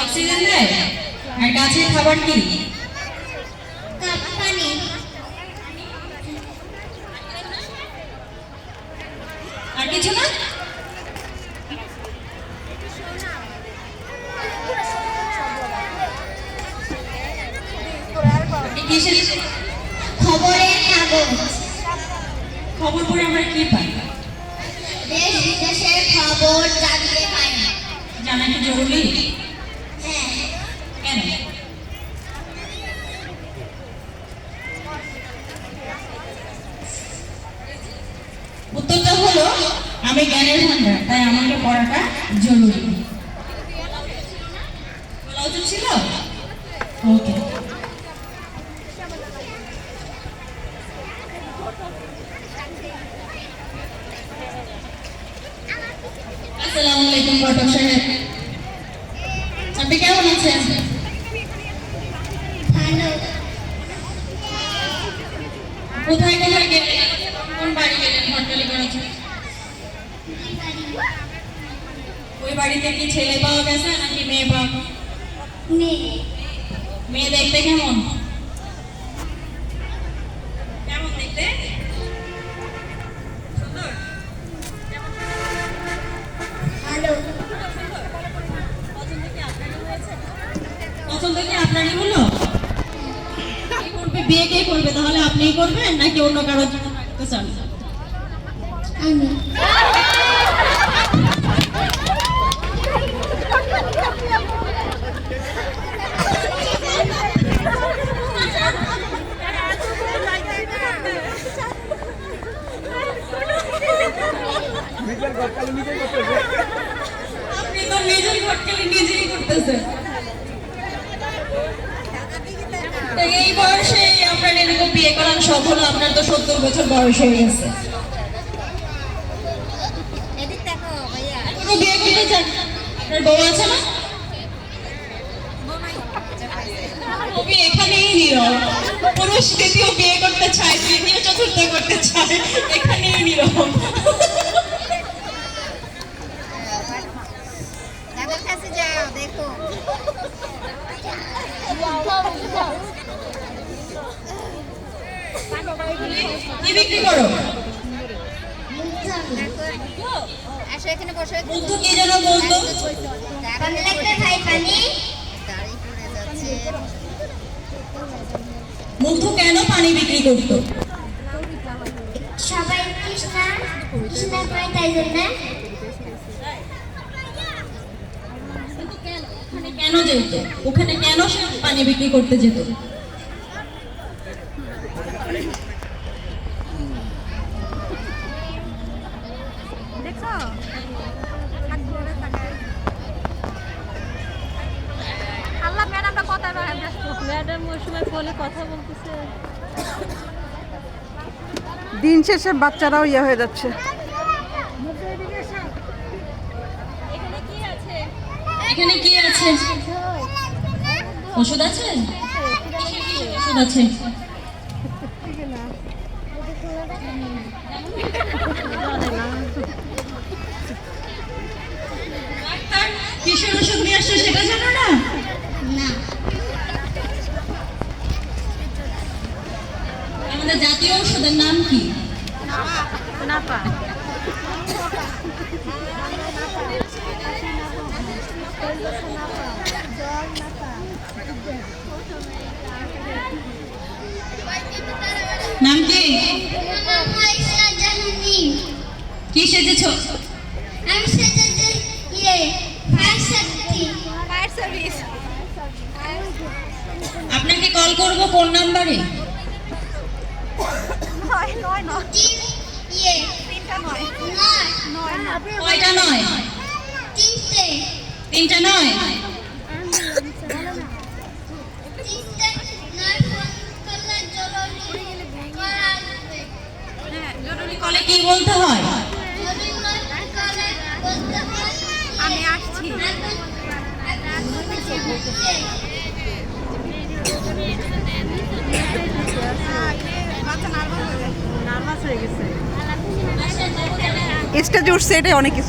Oxygen দেয়। আর গাছের খাবার কি? পানি। আর কিছু না? খবরের কাগজ। খবর পড়ে আমরা কি পাই? দেশ বিদেশের খবর জানতে পারি। জানা কি জরুরি? হ্যাঁ। কেন? উত্তরটা হলো আমি জ্ঞানের ভান্ডার, তাই আমাকে পড়াটা জরুরি। বলা উচিত ছিল। ওকে। আসসালামু আলাইকুম ঘটক সাহেব, আপনি কেমন আছেন? ভালো। কোথায় কোথায় গেলেন? কোন বাড়ি গেলেন হরতালি করার জন্য? ওই বাড়িতে কি ছেলে পাওয়া গেছে নাকি মেয়ে পাওয়া? মেয়ে। মেয়ে দেখতে কেমন? কেমন দেখতে? সুন্দর? ভালো। পছন্দ কি আপনারই হলো? কে করবে, বিয়ে কে করবে? তাহলে আপনিই করবেন নাকি অন্য কারোর জন্য করতে চান? আমি। আপনি তো নিজের ঘটকালি নিজেই করতেছেন। এই বয়সে আপনার এরকম বিয়ে করার শখ হলো? আপনার তো 70 বছর বয়স হয়ে গেছে, এখনো বিয়ে করতে চান? আপনার বউ আছে না? কবি এখানেই নীরব। পুরুষ তৃতীয় বিয়ে করতে চায়, তৃতীয় চতুর্থ করতে চায়, এখানেই নীরব। দেখো। কি বিক্রি করো? মুগ্ধ কি যেন বলতো? মুগ্ধ কেন পানি বিক্রি করতো? সবাই কৃষ্ণা পায় তাই জন্য। কেন যেত ওখানে? কেন সে পানি বিক্রি করতে যেত? দিন শেষে বাচ্চারাও ইয়ে হয়ে যাচ্ছে। এখানে কি আছে? ওষুধ আছে? ওষুধ আছে। কিসের ওষুধ নিয়ে আসছে সেটা জানো না? না। আমাদের জাতীয় ঔষধের নাম কি? নাম কি? কি সেজেছ? আমি সেজেছি ফায়ার সার্ভিস। আপনাকে কল করব কোন নাম্বারে? কয়টা নয়? তিনটা নয়? জরুরি কলে কি বলতে হয়? আমি আসছি। স্টেজে উঠছে, এটাই অনেক কিছু।